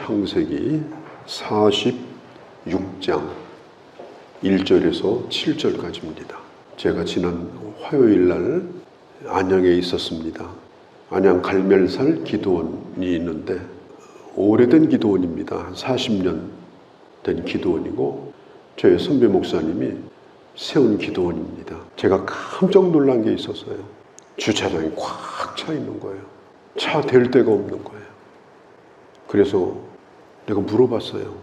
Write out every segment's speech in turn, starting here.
창세기 46장 1절에서 7절까지입니다. 제가 지난 화요일 날 안양에 있었습니다. 안양 갈멜살 기도원이 있는데 오래된 기도원입니다. 한 40년 된 기도원이고 저희 선배 목사님이 세운 기도원입니다. 제가 깜짝 놀란 게 있었어요. 주차장이 꽉 차 있는 거예요. 차 댈 데가 없는 거예요. 그래서 내가 물어봤어요.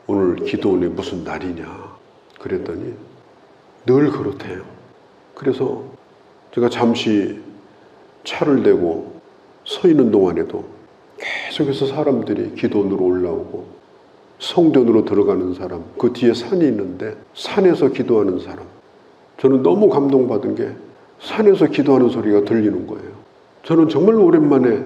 오늘 기도원에 무슨 날이냐 그랬더니 늘 그렇대요. 그래서 제가 잠시 차를 대고 서 있는 동안에도 계속해서 사람들이 기도원으로 올라오고 성전으로 들어가는 사람, 그 뒤에 산이 있는데 산에서 기도하는 사람. 저는 너무 감동받은 게 산에서 기도하는 소리가 들리는 거예요. 저는 정말 오랜만에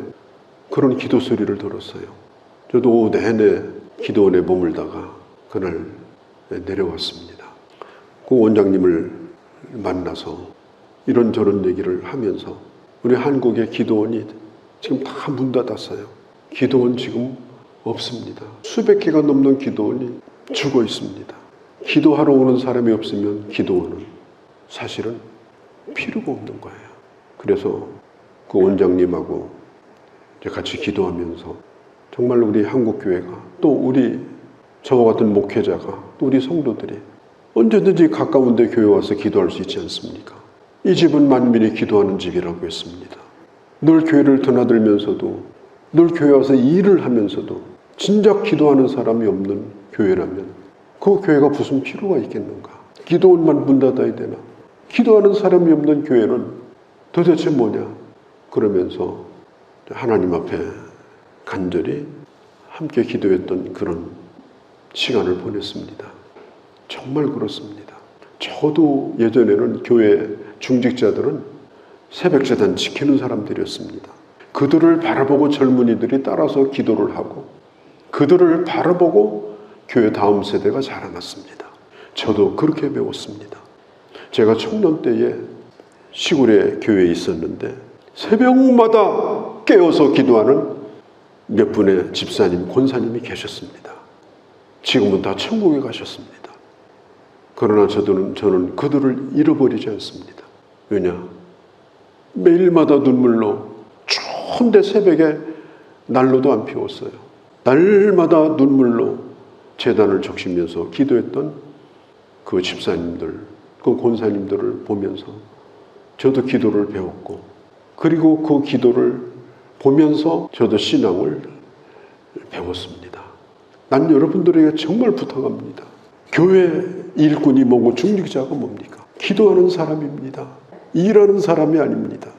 그런 기도 소리를 들었어요. 저도 내내 기도원에 머물다가 그날 내려왔습니다. 그 원장님을 만나서 이런저런 얘기를 하면서 우리 한국의 기도원이 지금 다 문 닫았어요. 기도원 지금 없습니다. 수백 개가 넘는 기도원이 죽어 있습니다. 기도하러 오는 사람이 없으면 기도원은 사실은 필요가 없는 거예요. 그래서 그 원장님하고 같이 기도하면서 정말 우리 한국교회가 또 우리 저와 같은 목회자가 또 우리 성도들이 언제든지 가까운 데 교회 와서 기도할 수 있지 않습니까? 이 집은 만민이 기도하는 집이라고 했습니다. 늘 교회를 드나들면서도 늘 교회 와서 일을 하면서도 진작 기도하는 사람이 없는 교회라면 그 교회가 무슨 필요가 있겠는가? 기도원만 문 닫아야 되나? 기도하는 사람이 없는 교회는 도대체 뭐냐? 그러면서 하나님 앞에 간절히 함께 기도했던 그런 시간을 보냈습니다. 정말 그렇습니다. 저도 예전에는 교회 중직자들은 새벽재단 지키는 사람들이었습니다. 그들을 바라보고 젊은이들이 따라서 기도를 하고 그들을 바라보고 교회 다음 세대가 자라났습니다. 저도 그렇게 배웠습니다. 제가 청년 때에 시골에 교회에 있었는데 새벽마다 깨어서 기도하는 몇 분의 집사님, 권사님이 계셨습니다. 지금은 다 천국에 가셨습니다. 그러나 저는 그들을 잃어버리지 않습니다. 왜냐? 매일마다 눈물로 추운데 새벽에 난로도 안 피웠어요. 날마다 눈물로 제단을 적시면서 기도했던 그 집사님들, 그 권사님들을 보면서 저도 기도를 배웠고 그리고 그 기도를 보면서 저도 신앙을 배웠습니다. 난 여러분들에게 정말 부탁합니다. 교회 일꾼이 뭐고 중직자가 뭡니까? 기도하는 사람입니다. 일하는 사람이 아닙니다.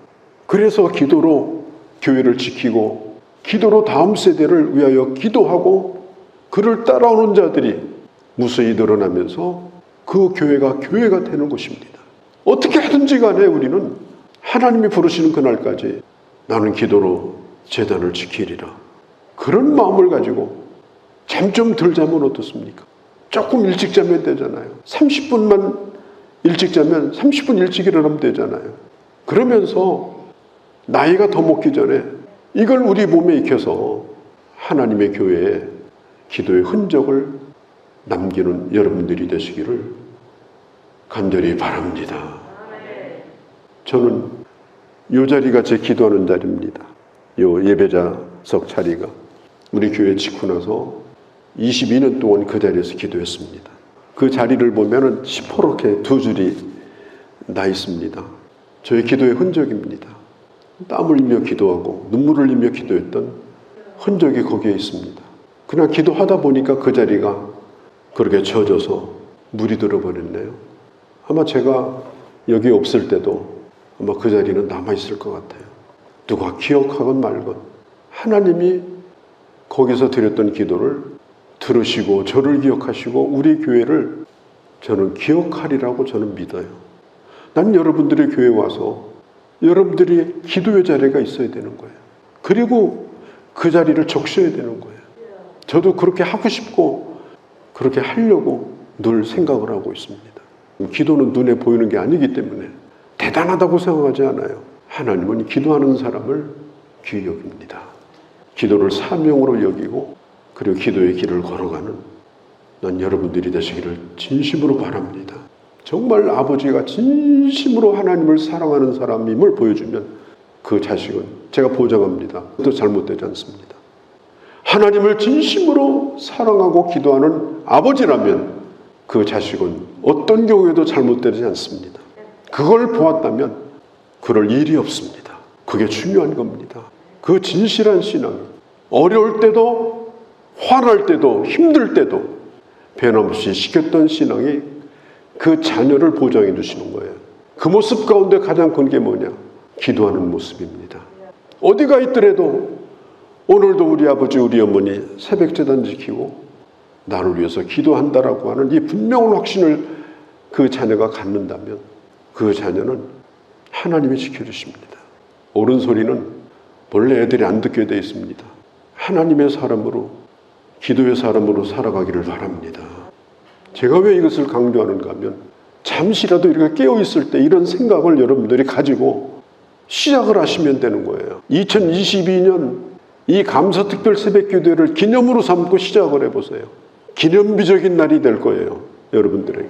그래서 기도로 교회를 지키고 기도로 다음 세대를 위하여 기도하고 그를 따라오는 자들이 무수히 늘어나면서 그 교회가 되는 것입니다. 어떻게 하든지 간에 우리는 하나님이 부르시는 그날까지 나는 기도로 제단을 지키리라. 그런 마음을 가지고 잠 좀 덜 자면 어떻습니까? 조금 일찍 자면 되잖아요. 30분만 일찍 자면 30분 일찍 일어나면 되잖아요. 그러면서 나이가 더 먹기 전에 이걸 우리 몸에 익혀서 하나님의 교회에 기도의 흔적을 남기는 여러분들이 되시기를 간절히 바랍니다. 저는 이 자리가 제 기도하는 자리입니다. 이 예배자석 자리가 우리 교회 짓고 나서 22년 동안 그 자리에서 기도했습니다. 그 자리를 보면은 시퍼렇게 두 줄이 나 있습니다. 저의 기도의 흔적입니다. 땀을 흘리며 기도하고 눈물을 흘리며 기도했던 흔적이 거기에 있습니다. 그냥 기도하다 보니까 그 자리가 그렇게 젖어서 물이 들어버렸네요. 아마 제가 여기 없을 때도 아마 그 자리는 남아있을 것 같아요. 누가 기억하건 말건 하나님이 거기서 드렸던 기도를 들으시고 저를 기억하시고 우리 교회를 저는 기억하리라고 저는 믿어요. 난 여러분들의 교회에 와서 여러분들이 기도의 자리가 있어야 되는 거예요. 그리고 그 자리를 적셔야 되는 거예요. 저도 그렇게 하고 싶고 그렇게 하려고 늘 생각을 하고 있습니다. 기도는 눈에 보이는 게 아니기 때문에 대단하다고 생각하지 않아요. 하나님은 기도하는 사람을 귀히 여깁니다. 기도를 사명으로 여기고 그리고 기도의 길을 걸어가는 난 여러분들이 되시기를 진심으로 바랍니다. 정말 아버지가 진심으로 하나님을 사랑하는 사람임을 보여주면 그 자식은 제가 보장합니다. 또 잘못되지 않습니다. 하나님을 진심으로 사랑하고 기도하는 아버지라면 그 자식은 어떤 경우에도 잘못되지 않습니다. 그걸 보았다면 그럴 일이 없습니다. 그게 중요한 겁니다. 그 진실한 신앙이 어려울 때도 화날 때도 힘들 때도 변함없이 지켰던 신앙이 그 자녀를 보장해 주시는 거예요. 그 모습 가운데 가장 큰 게 뭐냐? 기도하는 모습입니다. 어디가 있더라도 오늘도 우리 아버지 우리 어머니 새벽제단 지키고 나를 위해서 기도한다라고 하는 이 분명한 확신을 그 자녀가 갖는다면 그 자녀는 하나님이 지켜주십니다. 옳은 소리는 원래 애들이 안 듣게 되어 있습니다. 하나님의 사람으로 기도의 사람으로 살아가기를 바랍니다. 제가 왜 이것을 강조하는가 하면 잠시라도 이렇게 깨어있을 때 이런 생각을 여러분들이 가지고 시작을 하시면 되는 거예요. 2022년 이 감사특별 새벽기도회를 기념으로 삼고 시작을 해보세요. 기념비적인 날이 될 거예요. 여러분들에게.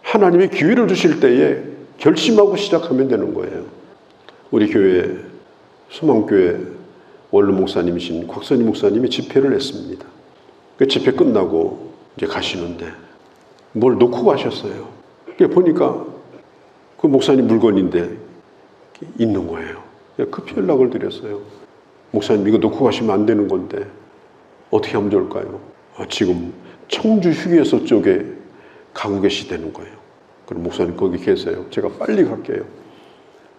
하나님이 기회를 주실 때에 결심하고 시작하면 되는 거예요. 우리 교회 소망교회 원로 목사님이신 곽선희 목사님이 집회를 했습니다. 그 집회 끝나고 이제 가시는데 뭘 놓고 가셨어요. 보니까 그 목사님 물건인데 있는 거예요. 급히 연락을 드렸어요. 목사님 이거 놓고 가시면 안 되는 건데 어떻게 하면 좋을까요? 지금 청주 휴게소 쪽에 가고 계시다는 거예요. 그럼 목사님 거기 계세요. 제가 빨리 갈게요.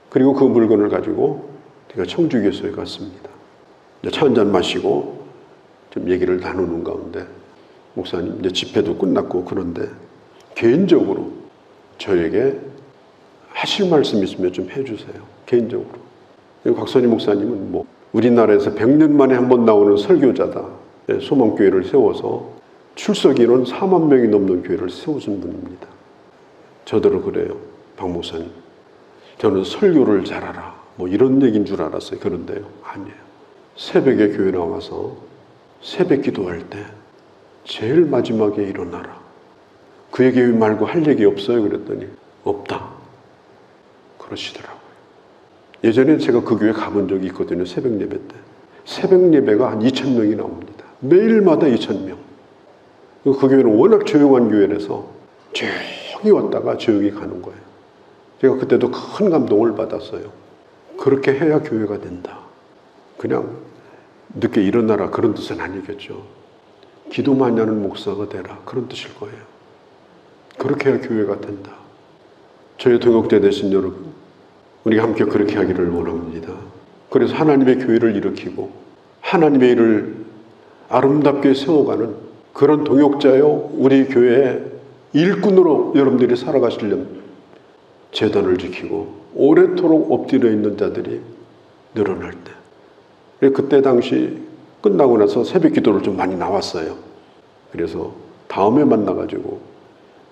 그리고 그 물건을 가지고 제가 청주 휴게소에 갔습니다. 차 한잔 마시고 좀 얘기를 나누는 가운데 목사님 이제 집회도 끝났고 그런데 개인적으로 저에게 하실 말씀 있으면 좀 해주세요. 개인적으로. 곽선희 목사님은 뭐 우리나라에서 100년 만에 한 번 나오는 설교자다. 소망교회를 세워서 출석 인원 4만 명이 넘는 교회를 세우신 분입니다. 저더러 그래요. 박 목사님. 저는 설교를 잘하라. 뭐 이런 얘기인 줄 알았어요. 그런데요. 아니에요. 새벽에 교회 나와서 새벽 기도할 때 제일 마지막에 일어나라. 그 얘기 말고 할 얘기 없어요? 그랬더니 없다. 그러시더라고요. 예전에 제가 그 교회 가본 적이 있거든요. 새벽 예배 때. 새벽 예배가 한 2,000명이 나옵니다. 매일마다 2,000명. 그 교회는 워낙 조용한 교회라서 조용히 왔다가 조용히 가는 거예요. 제가 그때도 큰 감동을 받았어요. 그렇게 해야 교회가 된다. 그냥 늦게 일어나라 그런 뜻은 아니겠죠. 기도 많이 하는 목사가 되라 그런 뜻일 거예요. 그렇게 해야 교회가 된다. 저희 동역대 되신 여러분, 우리가 함께 그렇게 하기를 원합니다. 그래서 하나님의 교회를 일으키고 하나님의 일을 아름답게 세워가는 그런 동역자요 우리 교회의 일꾼으로 여러분들이 살아가시려면 제단을 지키고 오래도록 엎드려 있는 자들이 늘어날 때, 그때 당시 끝나고 나서 새벽 기도를 좀 많이 나왔어요. 그래서 다음에 만나가지고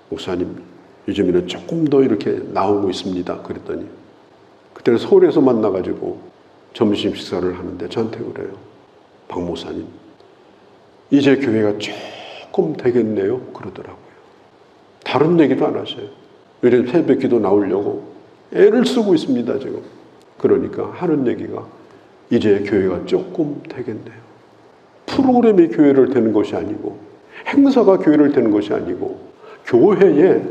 목사님 요즘에는 조금 더 이렇게 나오고 있습니다. 그랬더니 그때는 서울에서 만나가지고 점심 식사를 하는데 저한테 그래요. 박 목사님 이제 교회가 조금 되겠네요. 그러더라고요. 다른 얘기도 안 하셔요. 요즘 새벽 기도 나오려고 애를 쓰고 있습니다. 지금. 그러니까 하는 얘기가 이제 교회가 조금 되겠네요. 프로그램이 교회를 되는 것이 아니고 행사가 교회를 되는 것이 아니고 교회에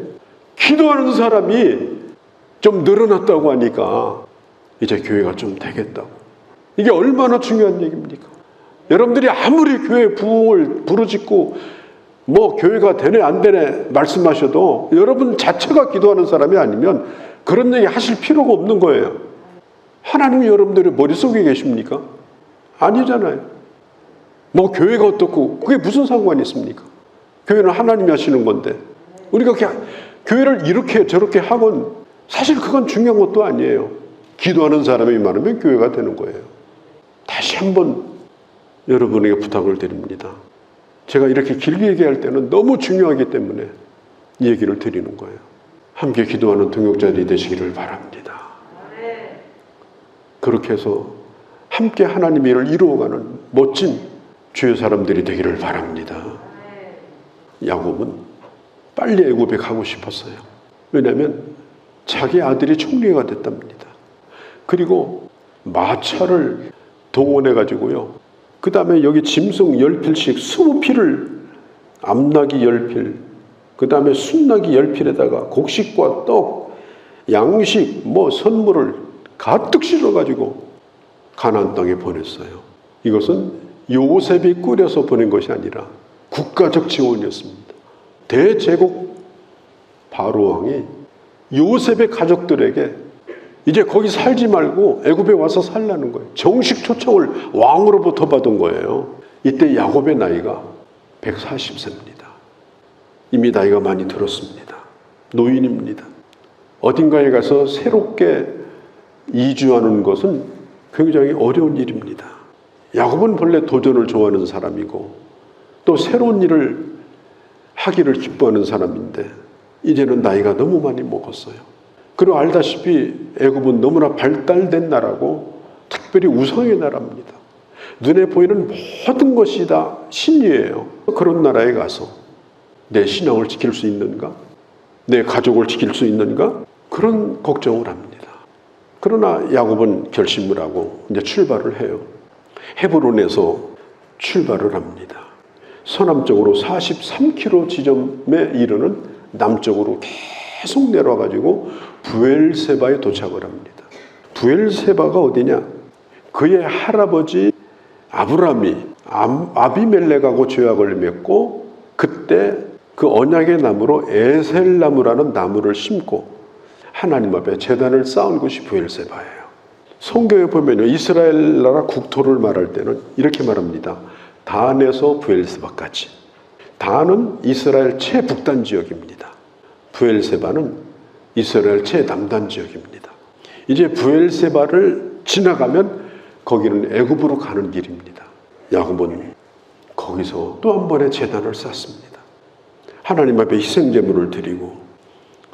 기도하는 사람이 좀 늘어났다고 하니까 이제 교회가 좀 되겠다고. 이게 얼마나 중요한 얘기입니까? 여러분들이 아무리 교회 부흥을 부르짖고 뭐 교회가 되네 안 되네 말씀하셔도 여러분 자체가 기도하는 사람이 아니면 그런 얘기 하실 필요가 없는 거예요. 하나님이 여러분들의 머릿속에 계십니까? 아니잖아요. 뭐 교회가 어떻고 그게 무슨 상관이 있습니까? 교회는 하나님이 하시는 건데 우리가 교회를 이렇게 저렇게 하건 사실 그건 중요한 것도 아니에요. 기도하는 사람이 많으면 교회가 되는 거예요. 다시 한번 여러분에게 부탁을 드립니다. 제가 이렇게 길게 얘기할 때는 너무 중요하기 때문에 이 얘기를 드리는 거예요. 함께 기도하는 동역자들이 되시기를 바랍니다. 그렇게 해서 함께 하나님의 일을 이루어가는 멋진 주의 사람들이 되기를 바랍니다. 야곱은 빨리 애굽에 가고 싶었어요. 왜냐하면 자기 아들이 총리가 됐답니다. 그리고 마차를 동원해 가지고요, 그 다음에 여기 짐승 10필씩 20필을, 암나귀 10필, 그 다음에 순나귀 10필에다가 곡식과 떡, 양식, 선물을 가득 실어가지고 가나안 땅에 보냈어요. 이것은 요셉이 꾸려서 보낸 것이 아니라 국가적 지원이었습니다. 대제국 바로 왕이 요셉의 가족들에게 이제 거기 살지 말고 애굽에 와서 살라는 거예요. 정식 초청을 왕으로부터 받은 거예요. 이때 야곱의 나이가 140세입니다. 이미 나이가 많이 들었습니다. 노인입니다. 어딘가에 가서 새롭게 이주하는 것은 굉장히 어려운 일입니다. 야곱은 본래 도전을 좋아하는 사람이고 또 새로운 일을 하기를 기뻐하는 사람인데 이제는 나이가 너무 많이 먹었어요. 그리고 알다시피 애굽은 너무나 발달된 나라고 특별히 우상의 나라입니다. 눈에 보이는 모든 것이 다 신이에요. 그런 나라에 가서 내 신앙을 지킬 수 있는가? 내 가족을 지킬 수 있는가? 그런 걱정을 합니다. 그러나 야곱은 결심을 하고 이제 출발을 해요. 헤브론에서 출발을 합니다. 서남쪽으로 43km 지점에 이르는 남쪽으로 계속 내려와가지고 부엘세바에 도착을 합니다. 부엘세바가 어디냐? 그의 할아버지 아브람이 아비멜렉하고 죄악을 맺고 그때 그 언약의 나무로 에셀나무라는 나무를 심고 하나님 앞에 제단을 쌓은 곳이 부엘세바예요. 성경에 보면요, 이스라엘 나라 국토를 말할 때는 이렇게 말합니다. 단에서 부엘세바까지. 단은 이스라엘 최북단 지역입니다. 부엘세바는 이스라엘 최남단 지역입니다. 이제 부엘세바를 지나가면 거기는 애굽으로 가는 길입니다. 야곱은 거기서 또 한 번의 제단을 쌓습니다. 하나님 앞에 희생제물을 드리고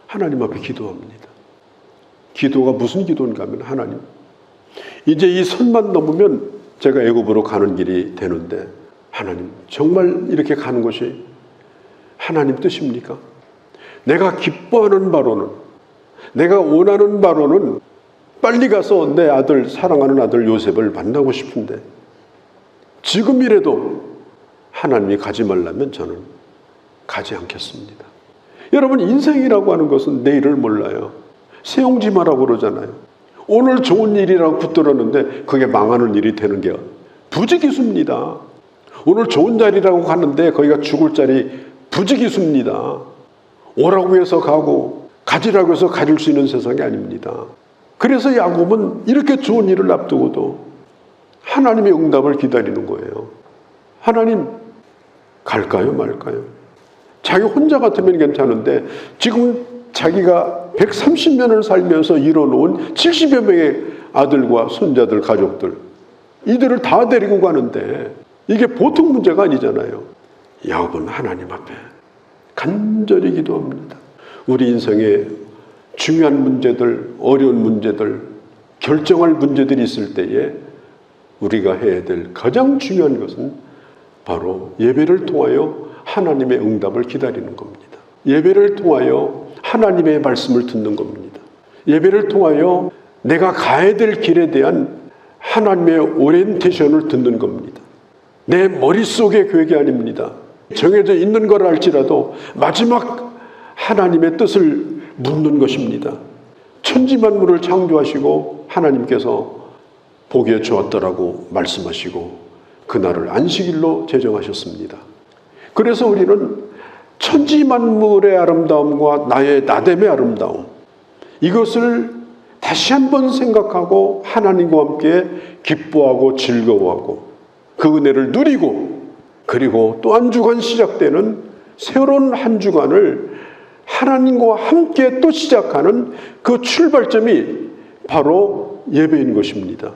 하나님 앞에 기도합니다. 기도가 무슨 기도인가 하면, 하나님, 이제 이 선만 넘으면 제가 애굽으로 가는 길이 되는데 하나님, 정말 이렇게 가는 것이 하나님 뜻입니까? 내가 기뻐하는 바로는, 내가 원하는 바로는 빨리 가서 내 아들, 사랑하는 아들 요셉을 만나고 싶은데 지금이라도 하나님이 가지 말라면 저는 가지 않겠습니다. 여러분, 인생이라고 하는 것은 내일을 몰라요. 세용지마라고 그러잖아요. 오늘 좋은 일이라고 붙들었는데 그게 망하는 일이 되는 게 부지기수입니다. 오늘 좋은 자리라고 가는데 거기가 죽을 자리, 부지기수입니다. 오라고 해서 가고 가지라고 해서 가질 수 있는 세상이 아닙니다. 그래서 야곱은 이렇게 좋은 일을 앞두고도 하나님의 응답을 기다리는 거예요. 하나님, 갈까요 말까요? 자기 혼자 같으면 괜찮은데 지금 자기가 130년을 살면서 이뤄놓은 70여 명의 아들과 손자들, 가족들, 이들을 다 데리고 가는데 이게 보통 문제가 아니잖아요. 야곱은 하나님 앞에 간절히 기도합니다. 우리 인생에 중요한 문제들, 어려운 문제들, 결정할 문제들이 있을 때에 우리가 해야 될 가장 중요한 것은 바로 예배를 통하여 하나님의 응답을 기다리는 겁니다. 예배를 통하여 하나님의 말씀을 듣는 겁니다. 예배를 통하여 내가 가야 될 길에 대한 하나님의 오리엔테이션을 듣는 겁니다. 내 머릿속의 계획이 아닙니다. 정해져 있는 걸 알지라도 마지막 하나님의 뜻을 묻는 것입니다. 천지만물을 창조하시고 하나님께서 보기에 좋았더라고 말씀하시고 그날을 안식일로 제정하셨습니다. 그래서 우리는 천지만물의 아름다움과 나의 나됨의 아름다움, 이것을 다시 한번 생각하고 하나님과 함께 기뻐하고 즐거워하고 그 은혜를 누리고, 그리고 또 한 주간 시작되는 새로운 한 주간을 하나님과 함께 또 시작하는 그 출발점이 바로 예배인 것입니다.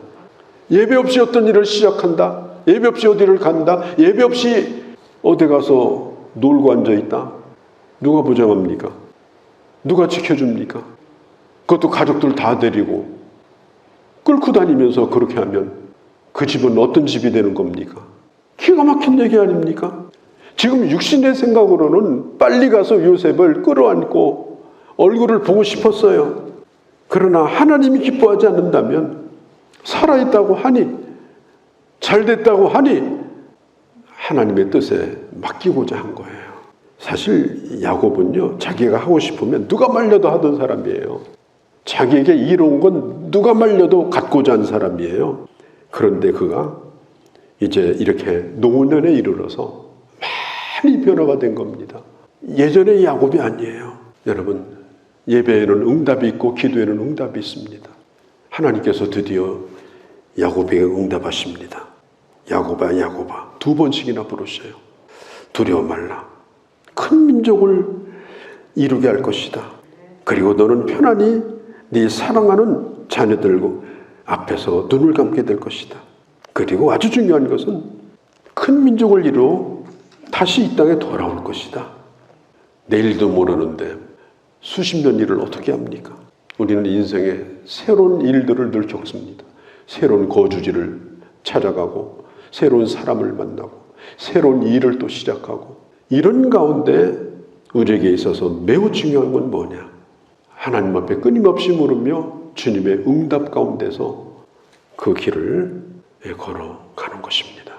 예배 없이 어떤 일을 시작한다, 예배 없이 어디를 간다, 예배 없이 어디 가서 놀고 앉아있다, 누가 보장합니까? 누가 지켜줍니까? 그것도 가족들 다 데리고 끌고 다니면서 그렇게 하면 그 집은 어떤 집이 되는 겁니까? 기가 막힌 얘기 아닙니까? 지금 육신의 생각으로는 빨리 가서 요셉을 끌어안고 얼굴을 보고 싶었어요. 그러나 하나님이 기뻐하지 않는다면 살아있다고 하니 잘됐다고 하니 하나님의 뜻에 맡기고자 한 거예요. 사실 야곱은요, 자기가 하고 싶으면 누가 말려도 하던 사람이에요. 자기에게 이로운 건 누가 말려도 갖고자 한 사람이에요. 그런데 그가 이제 이렇게 노년에 이르러서 많이 변화가 된 겁니다. 예전의 야곱이 아니에요. 여러분, 예배에는 응답이 있고 기도에는 응답이 있습니다. 하나님께서 드디어 야곱에게 응답하십니다. 야곱아 야곱아, 2번씩이나 부르셔요. 두려워 말라. 큰 민족을 이루게 할 것이다. 그리고 너는 편안히 네 사랑하는 자녀들 앞에서 눈을 감게 될 것이다. 그리고 아주 중요한 것은 큰 민족을 이루어 다시 이 땅에 돌아올 것이다. 내일도 모르는데 수십 년 일을 어떻게 합니까? 우리는 인생에 새로운 일들을 늘 겪습니다. 새로운 거주지를 찾아가고 새로운 사람을 만나고 새로운 일을 또 시작하고, 이런 가운데 우리에게 있어서 매우 중요한 건 뭐냐? 하나님 앞에 끊임없이 물으며 주님의 응답 가운데서 그 길을 걸어가는 것입니다.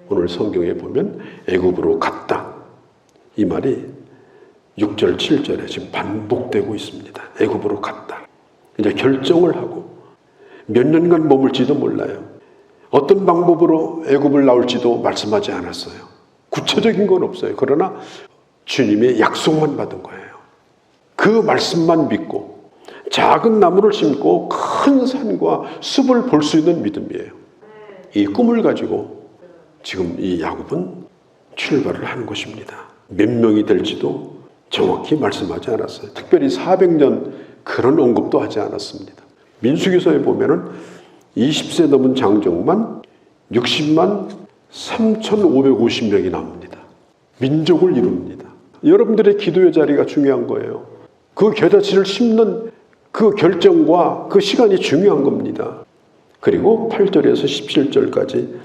오늘 성경에 보면 애굽으로 갔다, 이 말이 6절 7절에 지금 반복되고 있습니다. 애굽으로 갔다. 이제 결정을 하고 몇 년간 머물지도 몰라요. 어떤 방법으로 애굽을 나올지도 말씀하지 않았어요. 구체적인 건 없어요. 그러나 주님의 약속만 받은 거예요. 그 말씀만 믿고 작은 나무를 심고 큰 산과 숲을 볼 수 있는 믿음이에요. 이 꿈을 가지고 지금 이 야곱은 출발을 하는 것입니다. 몇 명이 될지도 정확히 말씀하지 않았어요. 특별히 400년 그런 언급도 하지 않았습니다. 민수기서에 보면은 20세 넘은 장정만 60만 3,550명이 나옵니다. 민족을 이룹니다. 여러분들의 기도의 자리가 중요한 거예요. 그 겨자씨를 심는 그 결정과 그 시간이 중요한 겁니다. 그리고 8절에서 17절까지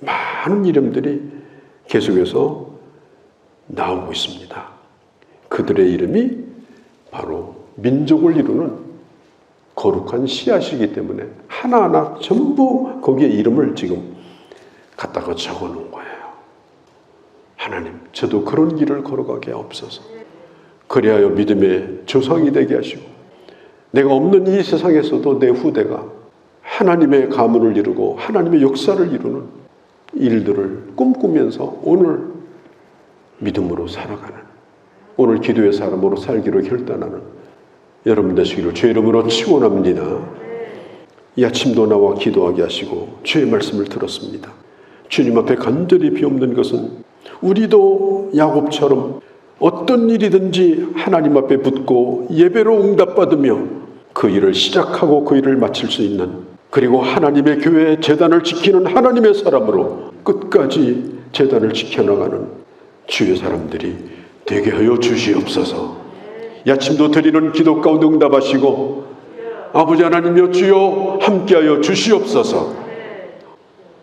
많은 이름들이 계속해서 나오고 있습니다. 그들의 이름이 바로 민족을 이루는 거룩한 씨앗이기 때문에 하나하나 전부 거기에 이름을 지금 갖다가 적어 놓은 거예요. 하나님, 저도 그런 길을 걸어가게 하옵소서. 그리하여 믿음의 조상이 되게 하시고 내가 없는 이 세상에서도 내 후대가 하나님의 가문을 이루고 하나님의 역사를 이루는 일들을 꿈꾸면서 오늘 믿음으로 살아가는, 오늘 기도의 사람으로 살기로 결단하는 여러분 되시기를 주의 이름으로 축원합니다. 이 아침도 나와 기도하게 하시고 주의 말씀을 들었습니다. 주님 앞에 간절히 비옵는 것은 우리도 야곱처럼 어떤 일이든지 하나님 앞에 붙고 예배로 응답받으며 그 일을 시작하고 그 일을 마칠 수 있는, 그리고 하나님의 교회 제단을 지키는 하나님의 사람으로 끝까지 제단을 지켜나가는 주의 사람들이 되게 하여 주시옵소서. 이 아침도 드리는 기도 가운데 응답하시고 아버지 하나님여 주여 함께하여 주시옵소서.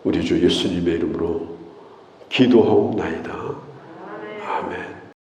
우리 주 예수님의 이름으로 기도하옵나이다.